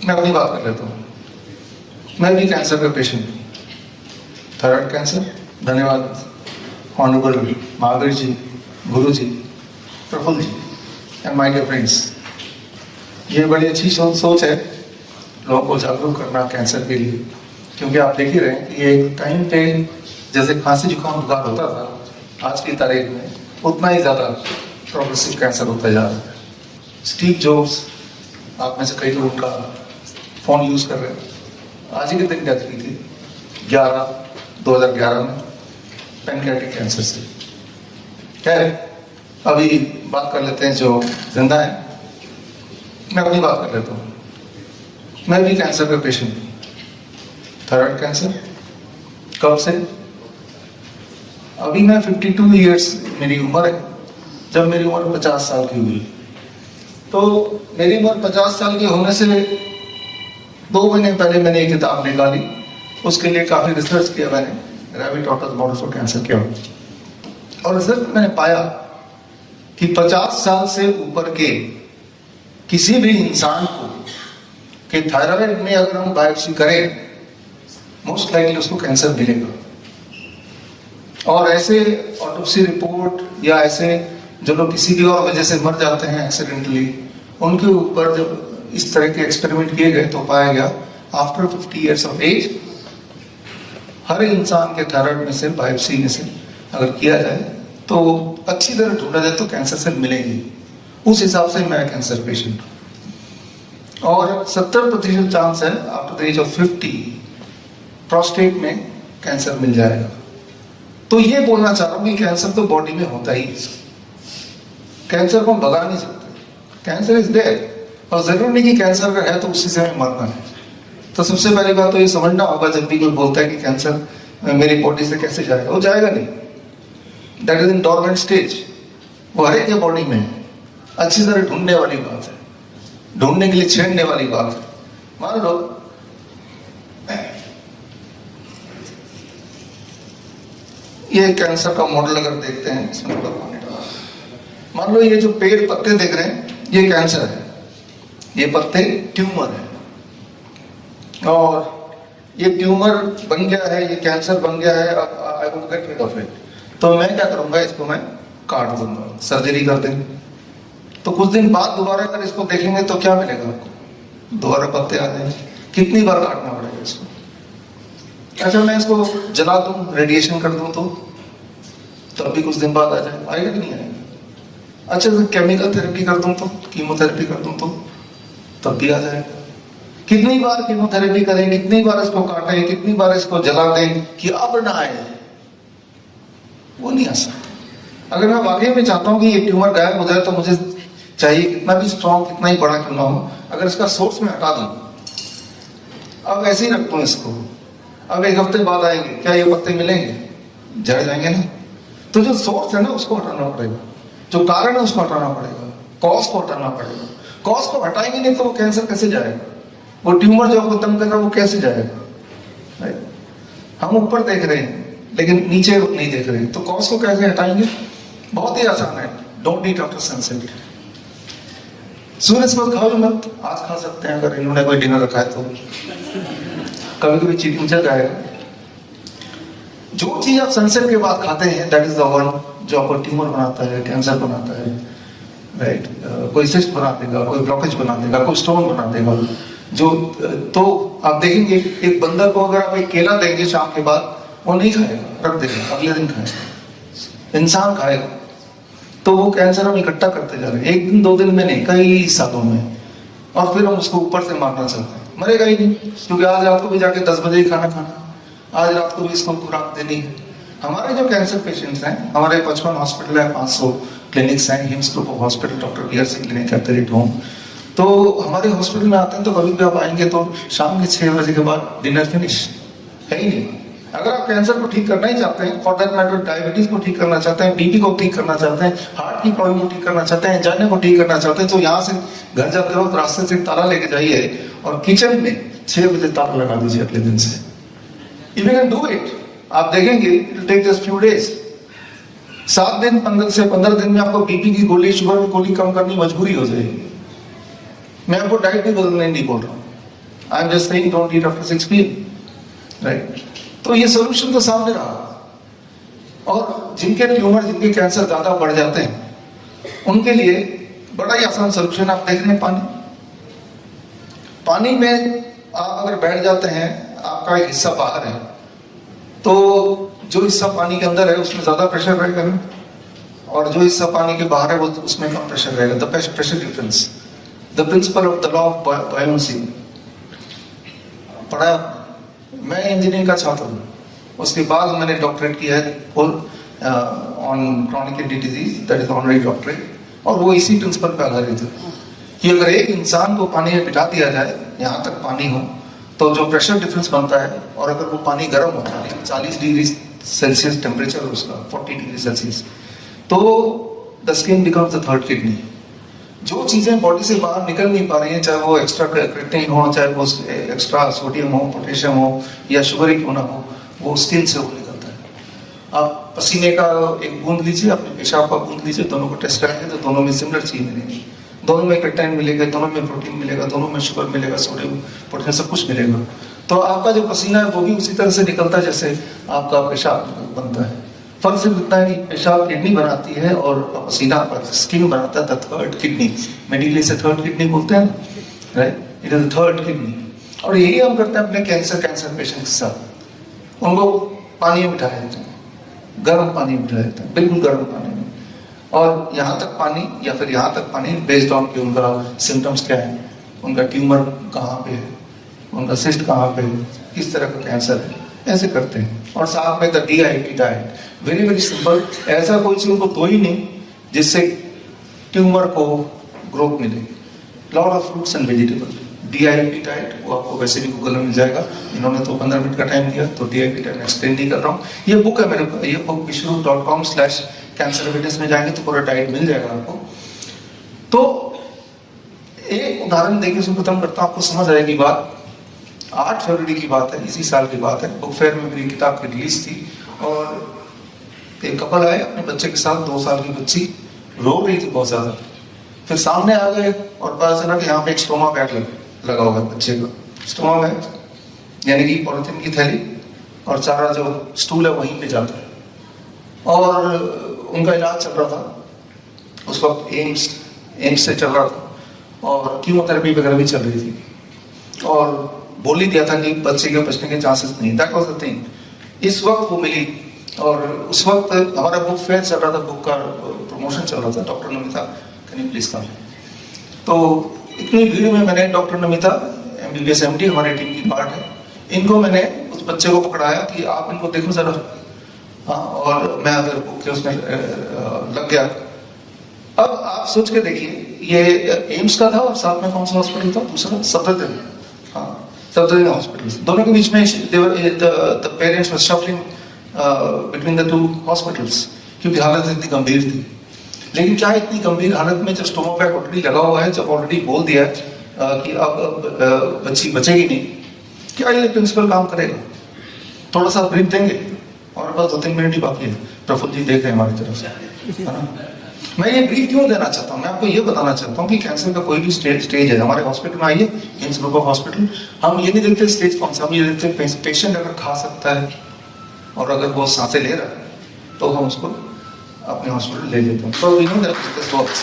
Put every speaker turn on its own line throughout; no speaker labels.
मैं अपनी बात कर लेता हूँ। मैं भी कैंसर का पेशेंट हूँ, थायराइड कैंसर। धन्यवाद honourable Mahavir ji, Guru ji, Praful ji and my dear friends. ये बड़ी अच्छी सोच है लोगों को जागरूक करना कैंसर के लिए, क्योंकि आप देख ही रहे हैं कि ये टाइम पे जैसे खांसी जुकाम बुखार होता था, आज की तारीख में उतना ही ज़्यादा प्रोग्रेसिव कैंसर होता जा रहा है। स्टीव जॉब्स, आप में से कई लोग उनका फ़ोन यूज़ कर रहे हैं, आज ही के दिन डेथ हुई थी 2011 में पैनक्रियाटिक कैंसर से। खैर, अभी बात कर लेते हैं जो जिंदा है। मैं अपनी बात कर लेता हूँ। मैं भी कैंसर का पेशेंट हूँ, थायराइड कैंसर। कब से? अभी मैं 52 ईयर्स मेरी उम्र है। जब मेरी उम्र 50 साल की हुई, तो मेरी उम्र 50 साल की होने से 2 महीने पहले मैंने एक किताब निकाली। उसके लिए काफ़ी रिसर्च किया मैंने, रैबिट ऑटस मॉडल फॉर कैंसर किया, और रिसर्च मैंने पाया कि 50 साल से ऊपर के किसी भी इंसान को कि थायराइड में अगर हम बायोप्सी करें, मोस्ट लाइकली उसको कैंसर मिलेगा। और ऐसे ऑटोप्सी रिपोर्ट या ऐसे जो लोग किसी भी और वजह से मर जाते हैं एक्सीडेंटली, उनके ऊपर जब इस तरह के एक्सपेरिमेंट किए गए तो पाया गया आफ्टर 50 ईयर्स ऑफ एज हर इंसान के थायराइड में से बायोप्सी में से अगर किया जाए तो अच्छी तरह ढूंढा जाए तो कैंसर सेल मिलेंगे। उस हिसाब से मैं कैंसर पेशेंट हूँ। और 70% चांस है after the age of 50 prostate में कैंसर मिल जाएगा। तो ये बोलना चाह रहा हूँ कि कैंसर तो बॉडी में होता ही है, कैंसर को हम भगा नहीं सकते। कैंसर इज देयर, और जरूरी नहीं कि कैंसर अगर है तो उसी से हमें मरना है। तो सबसे पहली बात तो ये समझना होगा, जब भी कोई बोलता है कि कैंसर मेरी बॉडी से कैसे जाएगा, वो जाएगा नहीं। That is in dormant stage, वो हर एक के बॉडी में है। अच्छी तरह ढूंढने वाली बात है, ढूंढने के लिए छेड़ने वाली बात है। मान लो ये कैंसर का मॉडल अगर देखते हैं, इसमें थोड़ा पानी डाला। मान लो ये जो पेड़ पत्ते देख रहे हैं ये कैंसर है, ये पत्ते ट्यूमर है, और ये ट्यूमर बन गया है, ये कैंसर बन गया है। अब I will get rid of it, तो मैं क्या करूंगा, इसको मैं काट दूंगा, सर्जरी कर देंगे। तो कुछ दिन बाद दोबारा अगर इसको देखेंगे तो क्या मिलेगा आपको, दोबारा पत्ते आ जाएंगे। कितनी बार काटना पड़ेगा इसको? अच्छा, मैं इसको जला दूं, रेडिएशन कर दूं तो अभी कुछ दिन बाद आ जाए, आएगा कि नहीं आएगा? अच्छा, तो केमिकल थेरेपी कर दूं तो, कीमोथेरेपी कर दूं तो तब भी आ जाएगा। कितनी बार कीमोथेरेपी करें, कितनी बार इसको काटें, कितनी बार इसको जला दें कि अब ना आए, वो नहीं आ सकता। अगर मैं वाकई में चाहता हूं कि ये ट्यूमर गायब हो जाए तो मुझे चाहिए कितना भी स्ट्रॉन्ग, कितना ही बड़ा क्यों ना हो, अगर इसका सोर्स में हटा दूं, अब ऐसे ही रख दूं इसको, अब 1 हफ्ते बाद आएंगे, क्या ये पत्ते मिलेंगे? जड़ जाएंगे ना। तो जो सोर्स है ना उसको हटाना पड़ेगा, जो कारण है उसको हटाना पड़ेगा, कॉज को हटाना पड़ेगा। कॉज को हटाएंगे नहीं तो वो कैंसर कैसे जाएगा, वो ट्यूमर जो आपको तंग कर रहा है वो कैसे जाएगा? हम ऊपर देख रहे हैं लेकिन नीचे नहीं देख रहे हैं, तो कॉज को कैसे हटाएंगे? बहुत ही आसान है, डोंट ईट आफ्टर सनसेट। सूर्य से खाओ मत, आज खा सकते हैं अगर इन्होंने कोई डिनर रखा है तो, कभी कभी चीट मुझे खाएगा। जो चीज आप सनसेट के बाद खाते हैं दैट इज द वन जो आपको ट्यूमर बनाता है, कैंसर बनाता है, राइट? कोई सिस्ट बना देगा, कोई ब्लॉकेज बना देगा, कोई स्टोन बना देगा। जो तो आप देखेंगे एक बंदर को अगर आप एक केला देंगे शाम के बाद, वो नहीं खाएगा, रख देगा, अगले दिन खाएगा। इंसान खाएगा। तो वो कैंसर हम इकट्ठा करते जा रहे हैं, 1 दिन 2 दिन में नहीं, कई सालों में, और फिर हम उसको ऊपर से मारना चाहते हैं। मरेगा ही नहीं, क्योंकि आज रात को भी जाके 10 बजे ही खाना खाना, आज रात को भी इसको खुराक देनी है। हमारे जो कैंसर पेशेंट्स हैं, हमारे 55 हॉस्पिटल है, 500 क्लिनिक्स हैं, HIMS group of hospital, doctor B R Singh clinic at the rate home. तो हमारे हॉस्पिटल में आते हैं तो कभी भी आप आएंगे तो शाम के 6 बजे के बाद डिनर फिनिश है ही नहीं। अगर आप कैंसर को ठीक करना ही चाहते हैं, फॉर दैट मैटर डायबिटीज को ठीक करना चाहते हैं, बीपी को ठीक करना चाहते हैं, हार्ट की प्रॉब्लम को ठीक करना चाहते हैं, एंजाइना को ठीक करना चाहते हैं, तो यहाँ से घर जाते वक्त रास्ते से ताला लेके जाइए और किचन में 6 बजे ताला लगा दीजिए अगले दिन से। If you can do it, आप देखेंगे it will take just few days. 7 दिन 15 दिन में आपको बीपी की गोली, शुगर की गोली कम करनी मजबूरी हो जाएगी। मैं आपको डाइट भी बदलने नहीं बोल रहा हूँ, I am just saying don't eat after 6 PM, right? तो ये सोल्यूशन तो सामने रहा। और जिनके ट्यूमर, जिनके कैंसर ज्यादा बढ़ जाते हैं, उनके लिए बड़ा ही आसान सोल्यूशन आप देख रहे हैं, पानी। पानी में आप अगर बैठ जाते हैं, आपका एक हिस्सा बाहर है, तो जो हिस्सा पानी के अंदर है उसमें ज्यादा प्रेशर रहेगा, और जो हिस्सा पानी के बाहर है वो उसमें कम प्रेशर रहेगा। The pressure difference, the principle of the law of buoyancy पढ़ा। मैं इंजीनियरिंग का छात्र हूँ, उसके बाद मैंने डॉक्टरेट किया है on chronic kidney disease, that is honorary doctorate, और वो इसी प्रिंसिपल पे आधारित है कि अगर एक इंसान को पानी में बिठा दिया जाए, यहाँ तक पानी हो, तो जो प्रेशर डिफरेंस बनता है, और अगर वो पानी गर्म हो, 40 डिग्री सेल्सियस टेम्परेचर उसका, 40 डिग्री सेल्सियस, तो the skin becomes the third kidney. जो चीजें बॉडी से बाहर निकल नहीं पा रही हैं, चाहे वो एक्स्ट्रा क्रिएटिनिन हो, चाहे वो एक्स्ट्रा सोडियम हो, पोटेशियम हो, या शुगर ही क्यों ना हो, वो स्किन से वो निकलता है। आप पसीने का एक बूंद लीजिए, अपने पेशाब का बूंद लीजिए, दोनों को टेस्ट करेंगे तो दोनों में सिमिलर चीज मिलेगी। दोनों में क्रिएटिनिन मिलेगा, दोनों में प्रोटीन मिलेगा, दोनों में शुगर मिलेगा, सोडियम, पोटेशियम, सब कुछ मिलेगा। तो आपका जो पसीना है वो भी उसी तरह से निकलता है जैसे आपका पेशाब बनता है। फर्क सिर्फ इतना है कि पेशाब किडनी बनाती है और पसीना स्किन बनाता है, द थर्ड किडनी। मेडिकली से थर्ड किडनी बोलते हैं, right? It is the third kidney. और यही हम करते हैं अपने कैंसर पेशेंट के साथ। उनको पानी में बिठाया जाता है, गर्म पानी में बिठाया जाता है, बिल्कुल गर्म पानी में, और यहाँ तक पानी या फिर यहाँ तक पानी बेस्ड ऑन कि उनका सिम्टम्स क्या है, उनका ट्यूमर कहाँ पे है, उनका सिस्ट कहाँ पे है, किस तरह का कैंसर है, ऐसे करते हैं। और साथ में the DIP diet, very very simple. ऐसा कोई चीज उनको तो ही नहीं जिससे ट्यूमर को ग्रोथ मिले। Lot of fruits and vegetable, DIP diet, वो आपको वैसे भी गूगल में मिल जाएगा। इन्होंने तो 15 मिनट का टाइम दिया, तो DIP डाइट एक्सप्लेन नहीं कर रहा हूँ। ये बुक है मेरे पास, ये बुक विश्वरूप.com/कैंसर अवेयरनेस में जाएंगे तो पूरा डाइट मिल जाएगा आपको। तो एक उदाहरण देके उसको खत्म करता हूँ, आपको समझ आएगी बात। 8 फरवरी की बात है, इसी साल की बात है। बुक फेयर में मेरी किताब की रिलीज थी, और एक कपल आए अपने बच्चे के साथ, 2 साल की बच्ची रो रही थी बहुत ज्यादा। फिर सामने आ गए और पता चला कि यहाँ पे एक स्टोमा बैग लगा हुआ है बच्चे का। स्टोमा बैग यानी कि पॉलिथीन की थैली, और सारा जो स्टूल है वहीं पे जाता है। और उनका इलाज चल रहा था उस वक्त, एम्स से चल रहा था, और कीमोथेरेपी वगैरह भी चल रही थी, और बोल ही दिया था कि बच्चे के बचने के चांसेस नहीं। That was the thing. इस वक्त वो मिली, और उस वक्त हमारा बुक फेयर चल रहा था, बुक का प्रमोशन चल रहा था। Doctor Namita, can you please come. तो इतनी भीड़ में मैंने डॉक्टर नमिता MBBS MD हमारे टीम की पार्ट है, इनको मैंने उस बच्चे को पकड़ाया कि आप इनको देखो जरा। हाँ, और मैं अगर बुक के उसमें लग गया। अब आप सोच के देखिए, ये एम्स का था, और साथ में कौन सा हॉस्पिटल था दूसरा, सफदरजंग। हाँ, सफदरजंग हॉस्पिटल। दोनों के बीच में the parents were shuffling between the 2 hospitals, क्योंकि हालत इतनी गंभीर थी। लेकिन क्या इतनी गंभीर हालत में जब स्टोमा बैग ऑलरेडी लगा हुआ है, जब ऑलरेडी बोल दिया है कि अब बच्ची बचेगी नहीं, क्या ये प्रिंसिपल काम करेगा? थोड़ा सा ब्रीफ देंगे, और बस 2-3 मिनट ही बाकी है। प्रफुल्ल जी देख रहे हैं हमारी तरफ से, है ना? मैं ये ब्रीफ क्यों देना चाहता हूँ, मैं आपको ये बताना चाहता हूँ कि कैंसर का कोई भी स्टेज है, हमारे हॉस्पिटल में आइए, एम्स ग्रुप ऑफ हॉस्पिटल, हम ये नहीं देखते स्टेज कौन सा, हम ये देखते हैं पेशेंट अगर खा सकता है और अगर वो सांसें ले रहा है तो हम उसको अपने हॉस्पिटल ले लेते हैं। तो you know that this works.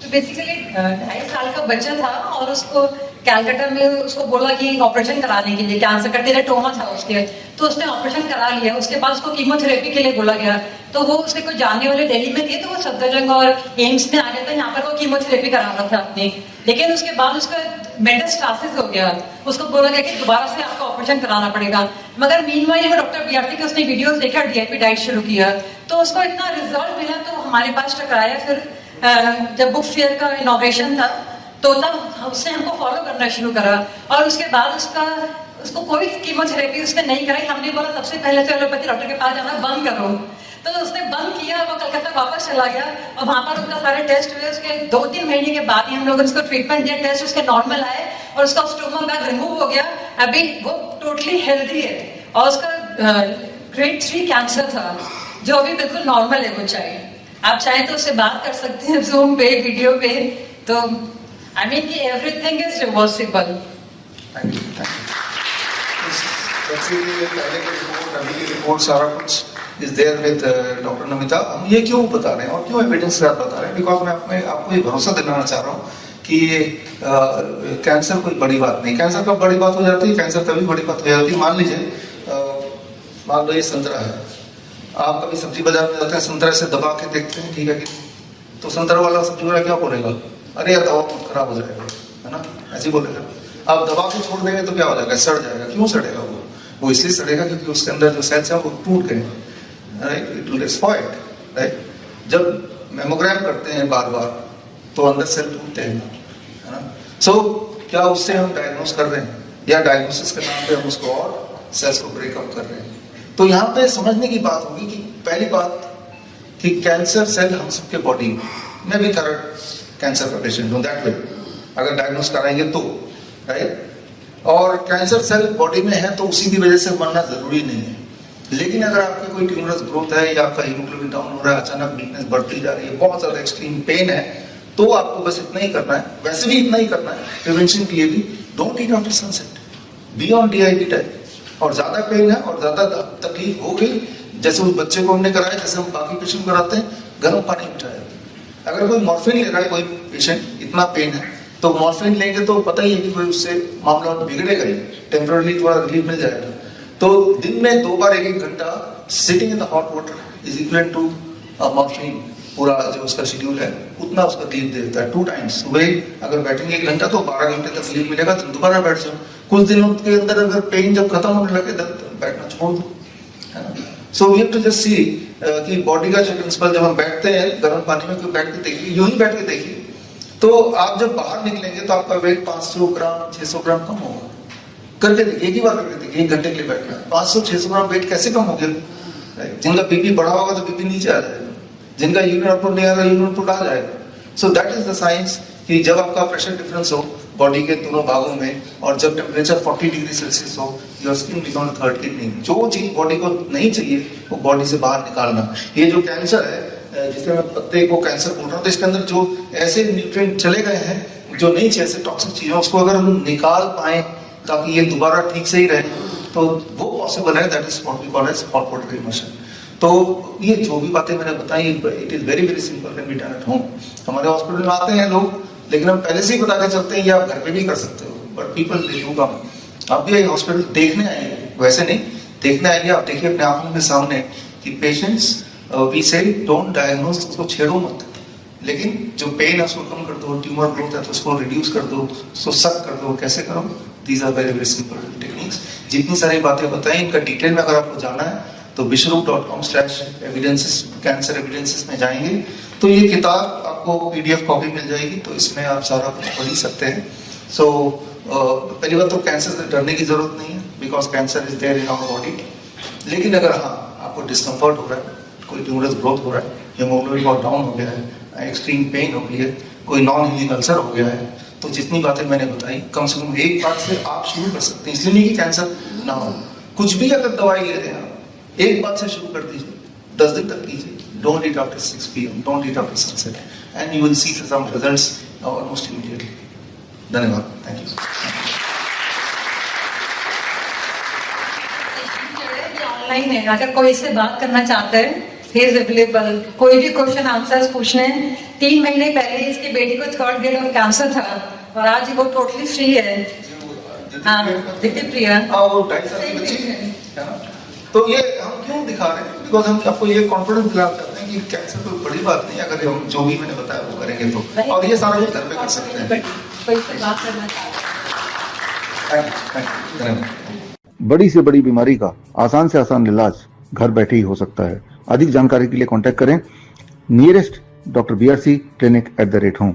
तो बेसिकली 2.5 साल का बच्चा था, और उसको कैलकाटा में उसको बोला कि ऑपरेशन कराने के लिए, कैंसर का टेराटोमा था उसके, तो उसने ऑपरेशन करा लिया। उसके बाद उसको कीमोथेरेपी के लिए बोला गया, तो वो उसके कुछ जानने वाले दिल्ली में थे, तो वो सफदरजंग और एम्स में आ गया था, यहाँ पर वो कीमोथेरेपी करा रहा था अपनी। लेकिन उसके बाद उसका मेटास्टासिस हो गया, उसको बोला गया कि दोबारा से आपको ऑपरेशन कराना पड़ेगा। मगर मीनवाइल वो डॉक्टर BRT के उसने वीडियोस देखा, DIP डाइट शुरू किया, तो उसको इतना रिजल्ट मिला, तो हमारे पास टकराया। फिर जब बुक फेयर का इनॉग्रेशन था, तो तब उसने हमको फॉलो करना शुरू करा, और उसके बाद उसको कोई कीमोथेरेपी उसने नहीं कराई। हमने बोला सबसे पहले तो एलोपैथी डॉक्टर के पास जाना बंद करो, तो उसने बंद किया। वो कलकत्ता वापस चला गया, और वहां पर उसका सारे टेस्ट हुए। उसके 2-3 महीने के बाद ही हम लोग उसको ट्रीटमेंट दिया, टेस्ट उसके नॉर्मल आए, और उसका स्टोमा बैग रिमूव हो गया। अभी वो टोटली हेल्दी है, और उसका ग्रेड 3 कैंसर था, जो अभी बिल्कुल नॉर्मल है, वो चाहिए। आप चाहे तो उससे बात कर सकते हैं जूम पे, वीडियो पे। तो आई मीन कि everything is reversible.
Thank you, thank you. बच्चे की पहले की रिपोर्ट, अभी की रिपोर्ट, सारा कुछ is there with doctor Namita. हम ये क्यों बता रहे हैं और क्यों एविडेंस के साथ बता रहे हैं? बिकॉज मैं आपको ये भरोसा दिलाना चाह रहा हूँ कि कैंसर कोई बड़ी बात नहीं। कैंसर कब बड़ी बात हो जाती है? कैंसर तभी बड़ी बात हो जाती है, मान लीजिए मान लो ये संतरा है, आप कभी सब्जी बाजार में जाते हैं, संतरा से दबा के देखते हैं, ठीक है कि? तो संतरा वाला सब्जी वाला क्या बोलेगा? अरे यार दवा खराब हो जाएगा, है ना, ऐसे बोलेगा। आप दबा के छोड़ देंगे तो क्या हो जाएगा? सड़ जाएगा। क्यों सड़ेगा? वो इसलिए सड़ेगा क्योंकि उसके अंदर जो सेल्स हैं वो टूट गए, right, it will spoil, right. जब मेमोग्राम करते हैं बार बार तो अंदर सेल टूटते हैं, है ना। सो क्या उससे हम डायग्नोस कर रहे हैं या डायग्नोसिस के नाम पे हम उसको और सेल्स को ब्रेकअप कर रहे हैं? तो यहाँ पे समझने की बात होगी कि पहली बात कि कैंसर सेल हम सबके बॉडी में भी थर्ड कैंसर का पेशेंट हूँ, दैट वे अगर डायग्नोस कराएंगे तो, राइट। और कैंसर सेल बॉडी में है तो उसी की वजह से मरना जरूरी नहीं है। लेकिन अगर आपकी कोई ट्यूमरस ग्रोथ है या आपका हीमोग्लोबिन डाउन हो रहा है, अचानक वीकनेस बढ़ती जा रही है, बहुत ज्यादा एक्सट्रीम पेन है, तो आपको बस इतना ही करना है। वैसे भी इतना ही करना है प्रिवेंशन के लिए भी, don't eat after sunset, be on DIP type. और ज्यादा पेन है और ज्यादा तकलीफ हो गई, जैसे उस बच्चे को हमने कराया, जैसे हम बाकी पेशेंट कराते हैं, गर्म पानी बिठाया। अगर कोई मॉर्फिन ले रहा है कोई पेशेंट, इतना पेन है तो मॉर्फिन लेंगे तो पता ही है कि कोई उससे मामला बिगड़ेगा ही, टेम्पररी थोड़ा रिलीफ मिल जाएगा। तो दिन में 2 बार 1-1 घंटा sitting in the hot water is equal to morphine, पूरा जो उसका शेड्यूल है उतना उसका रिलीफ दे देता है। 2 टाइम्स सुबह अगर बैठेंगे 1 घंटा तो 12 घंटे तक रिलीफ मिलेगा, तो दोबारा बैठ जाओ। कुछ दिनों के अंदर अगर पेन जब खत्म होने लगे तब बैठना छोड़ दो, है ना। So we have to just see कि बॉडी का जो प्रिंसिपल, जब हम बैठते हैं गर्म पानी में, कोई बैठ के देखिए, यूं ही बैठ के देखिए, तो आप जब बाहर निकलेंगे तो आपका वेट 500 ग्राम 600 ग्राम कम होगा। करके देखिए, एक ही बार करके देखिए, 1 घंटे के लिए बैठना, 500-600 ग्राम वेट कैसे कम हो गया? जिनका बीपी बढ़ा होगा तो बीपी नीचे आ जाएगा, जिनका यूरिन आउटपुट नहीं आ रहा यूरिन आउटपुट आ जाएगा। So that is the science कि जब आपका प्रेशर डिफरेंस हो बॉडी के दोनों भागों में, और जब टेम्परेचर 40 डिग्री सेल्सियस हो, your skin become third kidney. जो चीज बॉडी को नहीं चाहिए वो बॉडी से बाहर निकालना। ये जो कैंसर है, जिसमें मैं पत्ते को कैंसर बोल रहा हूँ, तो इसके अंदर जो ऐसे न्यूट्रिएंट चले गए हैं जो नहीं चाहिए, ऐसे टॉक्सिक चीजें, उसको अगर हम निकाल पाए ताकि ये दोबारा ठीक से ही रहे, तो वो पॉसिबल है। That is what we call as hot water immersion. तो ये जो भी बातें मैंने बताई, it is very very simple, can be done at home. हमारे हॉस्पिटल में आते हैं लोग, लेकिन हम पहले से ही बता के चलते हैं, ये आप घर पे भी कर सकते हो, but people they do come. आप भी हॉस्पिटल देखने आएंगे, वैसे नहीं देखने आएंगे, आप देखिए अपने आंखों के सामने कि पेशेंट्स, वी से डोंट डायग्नोस, उसको छेड़ो मत, लेकिन जो पेन है उसको कम कर दो, ट्यूमर ग्रोथ है तो उसको रिड्यूस कर दो, उसको सक कर दो। कैसे करो? These are very very simple techniques. जितनी सारी बातें बताई, इनका डिटेल में अगर आपको जाना है तो bishrup.com/evidences, कैंसर एविडेंसेस में जाएंगे तो ये किताब आपको PDF कॉपी मिल जाएगी, तो इसमें आप सारा कुछ पढ़ ही सकते हैं। सो पहली बात तो कैंसर से डरने की जरूरत नहीं है, because cancer is there in our body. लेकिन अगर हाँ आपको डिस्कम्फर्ट हो रहा है, कोई ट्यूमरस ग्रोथ हो रहा है, हीमोग्लोबिन बहुत डाउन हो गया है, एक्सट्रीम पेन हो गई है, कोई नॉन हीलिंग अल्सर हो गया है, तो जितनी बातें मैंने बताई, कम से कम एक बात से आप शुरू कर सकते हैं। इसलिए नहीं कि कैंसर ना हो, कुछ भी अगर दवाई ले रहे हैं आप, एक बात से शुरू कर दीजिए, 10 दिन तक कीजिए। Don't eat after 6 PM, don't eat after sunset, and you will see some results almost immediately. धन्यवाद, थैंक यू।
ऑनलाइन है, अगर कोई से बात करना चाहता है, ही इज अवेलेबल। कोई भी क्वेश्चन आंसर्स पूछने हैं। 3 महीने पहले इसकी बेटी को 3rd ग्रेड ऑफ कैंसर था और आज वो टोटली फ्री है। हाँ, दिव्य प्रिया,
वो 2.5 साल की बच्ची है ना। तो ये हम क्यों दिखा रहे हैं? बिकॉज हम आपको ये कॉन्फिडेंस दिला करते हैं कि कैंसर कोई बड़ी बात नहीं, अगर हम जो भी मैंने बताया वो करेंगे तो, और ये सारा कुछ घर पे कर सकते हैं।
कोई से बात करना चाहता है।
धन्यवाद।
बड़ी से बड़ी बीमारी का आसान से आसान इलाज घर बैठे ही हो सकता है। अधिक जानकारी के लिए कांटेक्ट करें nearest doctor BRC clinic @home।